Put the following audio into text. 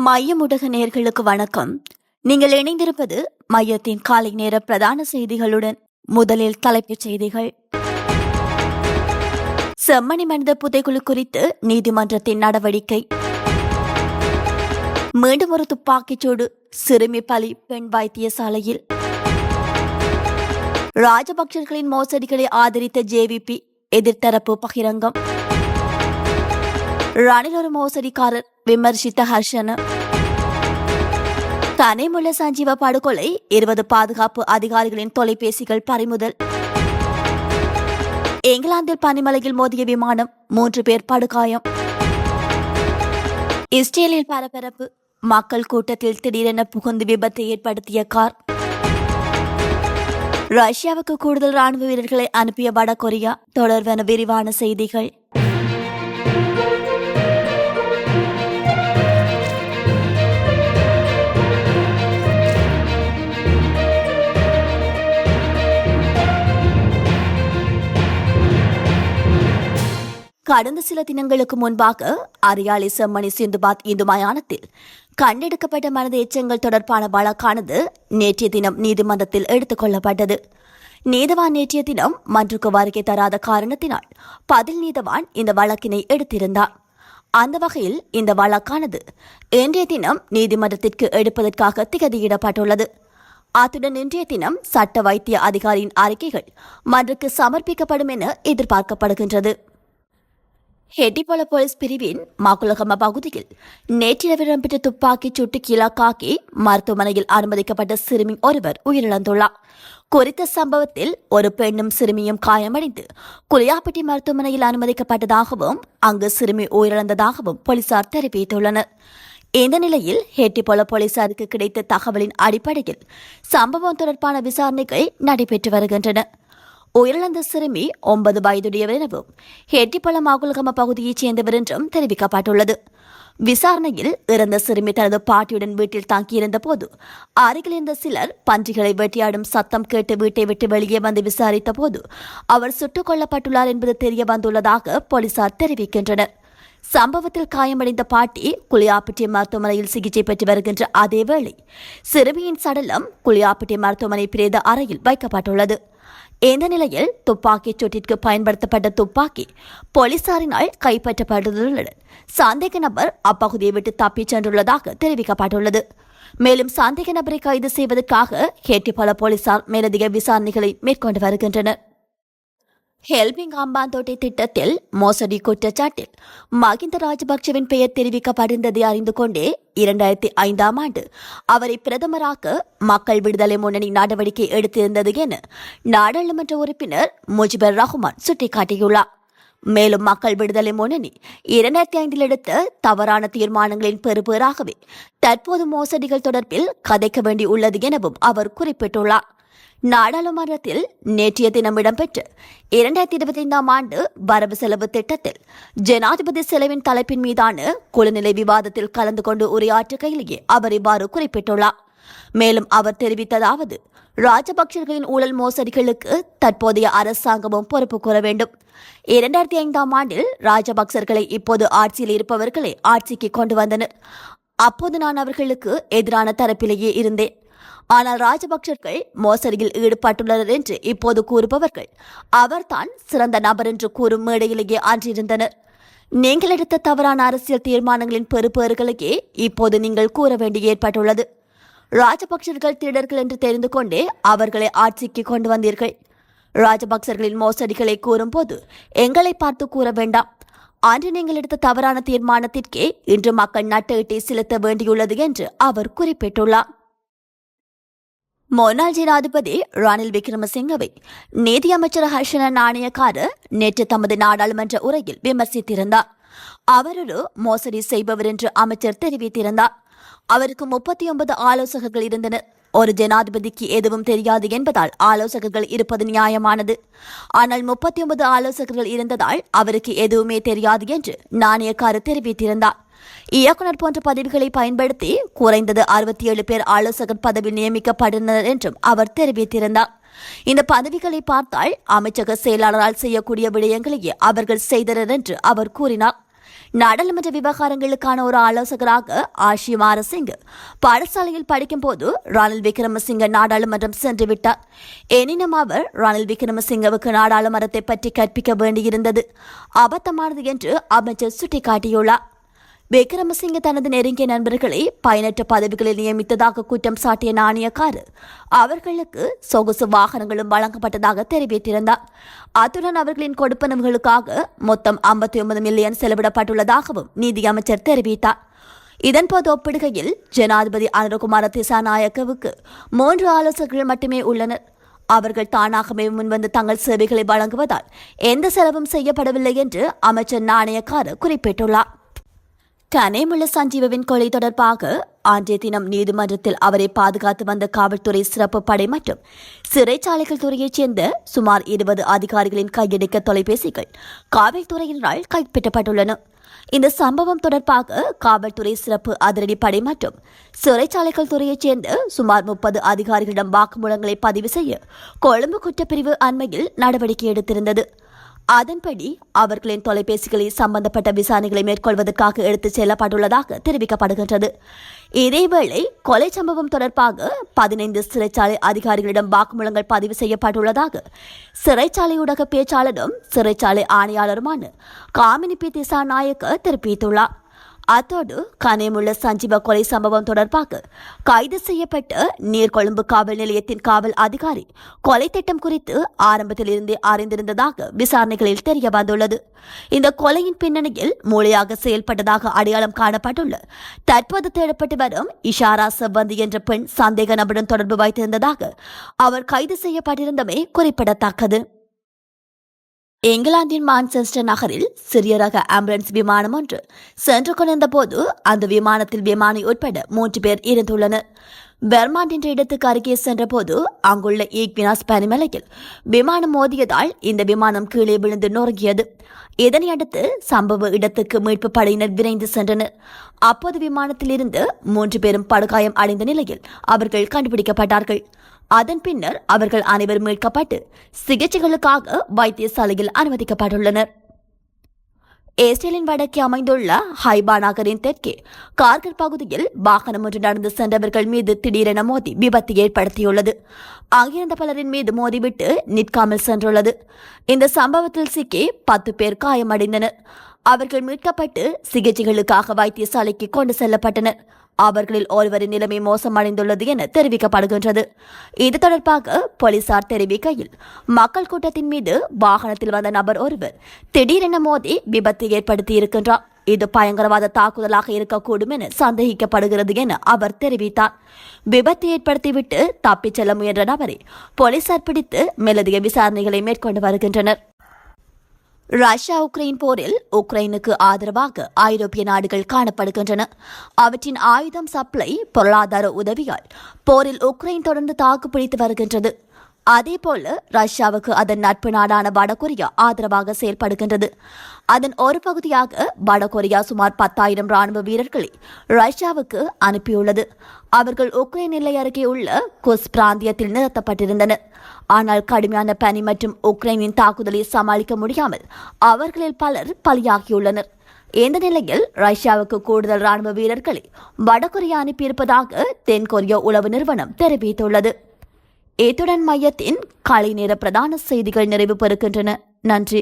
மையம் ஊடக நேயர்களுக்கு வணக்கம். நீங்கள் இணைந்திருப்பது மையத்தின் காலை நேர பிரதான செய்திகளுடன். முதலில் தலைப்புச் செய்திகள். செம்மணி மனித புதைகுழி குறித்து நீதிமன்றத்தின் நடவடிக்கை. மீண்டும் ஒரு துப்பாக்கிச்சூடு, சிறுமி பலி பெண் வைத்தியசாலையில். ராஜபக்சர்களின் மோசடிகளை ஆதரித்த ஜேவிபி எதிர்த்தரப்பு பகிரங்கம். ரணில் ஒரு மோசடிக்காரர், விமர்சித்த ஹர்ஷன. கனிமுள்ள சஞ்சீவ படுகொலை, 20 பாதுகாப்பு அதிகாரிகளின் தொலைபேசிகள் பறிமுதல். இங்கிலாந்தில் பனிமலையில் மோதிய விமானம், 3 பேர் படுகாயம். இஸ்ரேலில் பரபரப்பு, மக்கள் கூட்டத்தில் திடீரென புகுந்து விபத்தை ஏற்படுத்திய கார். ரஷ்யாவுக்கு கூடுதல் ராணுவ வீரர்களை அனுப்பிய வடகொரியா. தொடர்பான விரிவான செய்திகள். கடந்த சில தினங்களுக்கு முன்பாக அரியாலை செம்மணி சிந்துபாத் இந்து மயானத்தில் கண்டெடுக்கப்பட்ட மனித எச்சங்கள் தொடர்பான வழக்கானது நேற்றைய தினம் நீதிமன்றத்தில் எடுத்துக் கொள்ளப்பட்டது. நீதவான் நேற்றைய தினம் மன்றுக்கு வருகை தராத காரணத்தினால் பதில் நீதவான் இந்த வழக்கினை எடுத்திருந்தார். அந்த வகையில் இந்த வழக்கானது இன்றைய தினம் நீதிமன்றத்திற்கு எடுப்பதற்காக திகதியிடப்பட்டுள்ளது. அத்துடன் இன்றைய தினம் சட்ட வைத்திய அதிகாரியின் அறிக்கைகள் மன்றுக்கு சமர்ப்பிக்கப்படும் என எதிர்பார்க்கப்படுகின்றது. ஹெட்டிபொல போலீஸ் பிரிவின் மாக்குலகம பகுதியில் நேற்றிரவு இடம்பெற்ற துப்பாக்கிச் சூட்டு இலக்காக்கி மருத்துவமனையில் அனுமதிக்கப்பட்ட சிறுமி ஒருவர் உயிரிழந்துள்ளார். குறித்த சம்பவத்தில் ஒரு பெண்ணும் சிறுமியும் காயமடைந்து குளியாப்பட்டி மருத்துவமனையில் அனுமதிக்கப்பட்டதாகவும் அங்கு சிறுமி உயிரிழந்ததாகவும் போலீசார் தெரிவித்துள்ளனர். இந்த நிலையில் ஹெட்டிபொல போலீசாருக்கு கிடைத்த தகவலின் அடிப்படையில் சம்பவம் தொடர்பான விசாரணைகள் நடைபெற்று வருகின்றன. உயிரிழந்த சிறுமி 9 வயதுடையவர் எனவும் ஹெட்டிபொல மாகுலகம பகுதியைச் சேர்ந்தவர் என்றும் தெரிவிக்கப்பட்டுள்ளது. விசாரணையில் இறந்த சிறுமி தனது பாட்டியுடன் வீட்டில் தங்கியிருந்த போது அருகில் இருந்த சிலர் பன்றிகளை வேட்டையாடும் சத்தம் கேட்டு வீட்டை விட்டு வெளியே வந்து விசாரித்த போது அவர் சுட்டுக் கொல்லப்பட்டுள்ளார் என்பது தெரிய வந்துள்ளதாக போலீசார் தெரிவிக்கின்றனர். சம்பவத்தில் காயமடைந்த பாட்டி குளியாப்பட்டி மருத்துவமனையில் சிகிச்சை பெற்று வருகின்ற அதேவேளை சிறுமியின் சடலம் குளியாப்பட்டி மருத்துவமனை பிரேத அறையில் வைக்கப்பட்டுள்ளது. இந்த நிலையில் துப்பாக்கிச் சூட்டிற்கு பயன்படுத்தப்பட்ட துப்பாக்கி போலீசாரினால் கைப்பற்றப்பட்டுள்ளதுடன் சந்தேக நபர் அப்பகுதியை விட்டு தப்பிச் சென்றுள்ளதாக தெரிவிக்கப்பட்டுள்ளது. மேலும் சந்தேக நபரை கைது செய்வதற்காக ஹெட்டிபொல போலீசார் மேலதிக விசாரணைகளை மேற்கொண்டு வருகின்றனர். ஹெல்பிங் அம்பாந்தோட்டை திட்டத்தில் மோசடி குற்றச்சாட்டில் மகிந்த ராஜபக்சவின் பெயர் தெரிவிக்கப்படுகின்றதை அறிந்து கொண்டே 2005ஆம் ஆண்டு அவரை பிரதமராக்க மக்கள் விடுதலை முன்னணி நடவடிக்கை எடுத்திருந்தது என நாடாளுமன்ற உறுப்பினர் முஜிபுர் ரஹ்மான் சுட்டிக்காட்டியுள்ளார். மேலும் மக்கள் விடுதலை முன்னணி 2005 எடுத்த தவறான தீர்மானங்களின் பெறுபேறாகவே தற்போது மோசடிகள் தொடர்பில் கதைக்க வேண்டியுள்ளது எனவும் அவர் குறிப்பிட்டுள்ளார். நாடாளுமன்றத்தில் நேற்றைய தினம் இடம்பெற்ற 2025ஆம் ஆண்டு வரவு செலவு திட்டத்தில் ஜனாதிபதி செலவின் தலைப்பின் மீதான குழுநிலை விவாதத்தில் கலந்து கொண்டு உரையாற்றுகையிலேயே அவர் இவ்வாறு குறிப்பிட்டுள்ளார். மேலும் அவர் தெரிவித்ததாவது, ராஜபக்சர்களின் ஊழல் மோசடிகளுக்கு தற்போதைய அரசாங்கமும் பொறுப்பு கூற வேண்டும். 2005ஆம் ஆண்டில் ராஜபக்சர்களை இப்போது ஆட்சியில் இருப்பவர்களை ஆட்சிக்கு கொண்டு வந்தனர். அப்போது நான் அவர்களுக்கு எதிரான தரப்பிலேயே இருந்தேன். ஆனால் ராஜபக்சர்கள் மோசடியில் ஈடுபட்டுள்ளனர் என்று இப்போது கூறுபவர்கள் அவர்தான் சிறந்த நபர் என்று கூறும் மேடையிலேயே அன்றிருந்தனர். நீங்கள் எடுத்த தவறான அரசியல் தீர்மானங்களின் பெறுபேறுகளையே இப்போது நீங்கள் கூற வேண்டி ஏற்பட்டுள்ளது. ராஜபக்சர்கள் திருடர்கள் என்று தெரிந்து கொண்டே அவர்களை ஆட்சிக்கு கொண்டு வந்தீர்கள். ராஜபக்சர்களின் மோசடிகளை கூறும்போது எங்களை பார்த்து கூற வேண்டாம். அன்று நீங்கள் எடுத்த தவறான தீர்மானத்திற்கே இன்று மக்கள் நட்டஈட்டை செலுத்த வேண்டியுள்ளது என்று அவர் குறிப்பிட்டுள்ளார். முன்னாள் ஜனாதிபதி ரணில் விக்ரமசிங்கவை நீதியமைச்சர் ஹர்ஷன நாணயக்கார நேற்று தமது நாடாளுமன்ற உரையில் விமர்சித்திருந்தார். அவர் ஒரு மோசடி செய்பவர் என்று அமைச்சர் தெரிவித்திருந்தார். அவருக்கு 39 ஆலோசகர்கள் இருந்தனர். ஒரு ஜனாதிபதிக்கு எதுவும் தெரியாது என்பதால் ஆலோசகர்கள் இருப்பது நியாயமானது. ஆனால் 39 ஆலோசகர்கள் இருந்ததால் அவருக்கு எதுவுமே தெரியாது என்று நாணயக்கார தெரிவித்திருந்தார். இயக்குநர் போன்ற பதவிகளை பயன்படுத்தி குறைந்தது 67 பேர் ஆலோசகர் பதவியில் நியமிக்கப்பட்டனர் என்றும் அவர் தெரிவித்திருந்தார். இந்த பதவிகளை பார்த்தால் அமைச்சக செயலாளரால் செய்யக்கூடிய விடயங்களையே அவர்கள் செய்தனர் என்று அவர் கூறினார். நாடாளுமன்ற விவகாரங்களுக்கான ஒரு ஆலோசகராக ஆஷி மாரசிங் பாடசாலையில் படிக்கும் போது ரணில் விக்ரமசிங்க நாடாளுமன்றம் சென்று விட்டார். எனினும் அவர் ரணில் விக்ரமசிங்கவுக்கு நாடாளுமன்றத்தை பற்றி கற்பிக்க வேண்டியிருந்தது அபத்தமானது என்று அமைச்சர் சுட்டிக்காட்டியுள்ளார். விக்ரமசிங்க தனது நெருங்கிய நண்பர்களை பயனற்ற பதவிகளில் நியமித்ததாக குற்றம் சாட்டிய நாணயக்காரர் அவர்களுக்கு சொகுசு வாகனங்களும் வழங்கப்பட்டதாக தெரிவித்திருந்தார். அத்துடன் அவர்களின் கொடுப்பனவுகளுக்காக மொத்தம் 59 மில்லியன் செலவிடப்பட்டுள்ளதாகவும் நீதியமைச்சர் தெரிவித்தார். இதன்போது ஒப்பிடுகையில் ஜனாதிபதி அனுரகுமார திசாநாயக்கவுக்கு 3 ஆலோசகர்கள் மட்டுமே உள்ளனர். அவர்கள் தானாகவே முன்வந்து தங்கள் சேவைகளை வழங்குவதால் எந்த செலவும் செய்யப்படவில்லை என்று அமைச்சர் நாணயக்காரர் குறிப்பிட்டுள்ளார். கனேமுள்ள சஞ்சீவவின் கொலை தொடர்பாக அன்றைய தினம் நீதிமன்றத்தில் அவரை பாதுகாத்து வந்த காவல்துறை சிறப்பு படை மற்றும் சிறைச்சாலைகள் துறையைச் சேர்ந்த சுமார் 20 அதிகாரிகளின் கையெடுக்க தொலைபேசிகள் காவல்துறையினரால் கைப்பற்றப்பட்டுள்ளன. இந்த சம்பவம் தொடர்பாக காவல்துறை சிறப்பு அதிரடிப்படை மற்றும் சிறைச்சாலைகள் துறையைச் சேர்ந்த சுமார் 30 அதிகாரிகளிடம் வாக்குமூலங்களை பதிவு செய்ய கொழும்பு குற்றப்பிரிவு அண்மையில் நடவடிக்கை எடுத்திருந்தது. அதன்படி அவர்களின் தொலைபேசிகளில் சம்பந்தப்பட்ட விசாரணைகளை மேற்கொள்வதற்காக எடுத்துச் செல்லப்பட்டுள்ளதாக தெரிவிக்கப்படுகின்றது. இதேவேளை கொலை சம்பவம் தொடர்பாக 15 சிறைச்சாலை அதிகாரிகளிடம் வாக்குமூலங்கள் பதிவு செய்யப்பட்டுள்ளதாக சிறைச்சாலை ஊடக பேச்சாளரும் சிறைச்சாலை ஆணையாளருமான காமினி பி திசாநாயக்க தெரிவித்துள்ளார். அத்தோடு கனேமுள்ள சஞ்சீவ கொலை சம்பவம் தொடர்பாக கைது செய்யப்பட்ட நீர்கொழும்பு காவல் நிலையத்தின் காவல் அதிகாரி கொலை திட்டம் குறித்து ஆரம்பத்தில் இருந்தே அறிந்திருந்ததாக விசாரணைகளில் தெரிய வந்துள்ளது. இந்த கொலையின் பின்னணியில் மூளையாக செயல்பட்டதாக அடையாளம் காணப்பட்டுள்ள தற்போது தேடப்பட்டு வரும் இஷாரா செவ்வந்தி என்ற பெண் சந்தேக நபருடன் தொடர்பு வைத்திருந்ததாக அவர் கைது செய்யப்பட்டிருந்தமை குறிப்பிடத்தக்கது. இங்கிலாந்தின் மான்செஸ்டர் நகரில் சிறிய ரக ஆம்புலன்ஸ் விமானம் ஒன்று சென்று கொண்டிருந்த போது அந்த விமானத்தில் விமானி உட்பட 3 பேர் இருந்துள்ளனர். பெர்மாண்ட் என்ற இடத்துக்கு அருகே சென்றபோது அங்குள்ள ஈக்வினாஸ் பனிமலையில் விமானம் மோதியதால் இந்த விமானம் கீழே விழுந்து நொறுங்கியது. இதனையடுத்து சம்பவ இடத்துக்கு மீட்பு படையினர் விரைந்து சென்றனர். அப்போது விமானத்தில் இருந்து 3 பேரும் படுகாயம் அடைந்த நிலையில் அவர்கள் கண்டுபிடிக்கப்பட்டார்கள். அதன் பின்னர் அவர்கள் அனைவரும் மீட்கப்பட்டு சிகிச்சைகளுக்காக வைத்தியசாலையில் அனுமதிக்கப்பட்டுள்ளனர். இஸ்ரேலின் வடக்கே அமைந்துள்ள ஹைபா நகரின் தெற்கே கார்கர் பகுதியில் வாகனம் ஒன்று நடந்து சென்றவர்கள் மீது திடீரென மோதி விபத்து ஏற்படுத்தியுள்ளது. அங்கிருந்த பலரின் மீது மோதிவிட்டு நிற்காமல் சென்றுள்ளது. இந்த சம்பவத்தில் சிக்கி 10 பேர் காயமடைந்தனர். அவர்கள் மீட்கப்பட்டு சிகிச்சைகளுக்காக வைத்தியசாலைக்கு கொண்டு செல்லப்பட்டனர். அவர்களில் ஒருவரின் நிலைமை மோசமடைந்துள்ளது என தெரிவிக்கப்படுகின்றது. இது தொடர்பாக போலீசார் தெரிவிக்கையில் மக்கள் கூட்டத்தின் மீது வாகனத்தில் வந்த நபர் ஒருவர் திடீரென மோதி விபத்து ஏற்படுத்தி இருக்கின்றார். இது பயங்கரவாத தாக்குதலாக இருக்கக்கூடும் என சந்தேகிக்கப்படுகிறது என அவர் தெரிவித்தார். விபத்து ஏற்படுத்திவிட்டு தப்பிச் செல்ல முயன்ற நபரை போலீசார் பிடித்து மேலதிக விசாரணைகளை மேற்கொண்டு வருகின்றனர். ரஷ்யா உக்ரைன் போரில் உக்ரைனுக்கு ஆதரவாக ஐரோப்பிய நாடுகள் காணப்படுகின்றன. அவற்றின் ஆயுதம் சப்ளை பொருளாதார உதவியால் போரில் உக்ரைன் தொடர்ந்து தாக்குப்பிடித்து வருகின்றது. அதேபோல ரஷ்யாவுக்கு அதன் நட்பு நாடான வடகொரியா ஆதரவாக செயல்படுகின்றது. அதன் ஒரு பகுதியாக வடகொரியா சுமார் 10,000 ராணுவ வீரர்களை ரஷ்யாவுக்கு அனுப்பியுள்ளது. அவர்கள் உக்ரைன் எல்லை அருகே உள்ள குஸ் பிராந்தியத்தில் நிறுத்தப்பட்டிருந்தனர். ஆனால் கடுமையான பனி மற்றும் உக்ரைனின் தாக்குதலை சமாளிக்க முடியாமல் அவர்களில் பலர் பலியாகியுள்ளனர். இந்த நிலையில் ரஷ்யாவுக்கு கூடுதல் ராணுவ வீரர்களை வடகொரியா அனுப்பியிருப்பதாக தென்கொரிய உளவு நிறுவனம் தெரிவித்துள்ளது. இத்துடன் மையத்தின் காலை நேர பிரதான செய்திகள் நிறைவு பெறுகின்றன. நன்றி.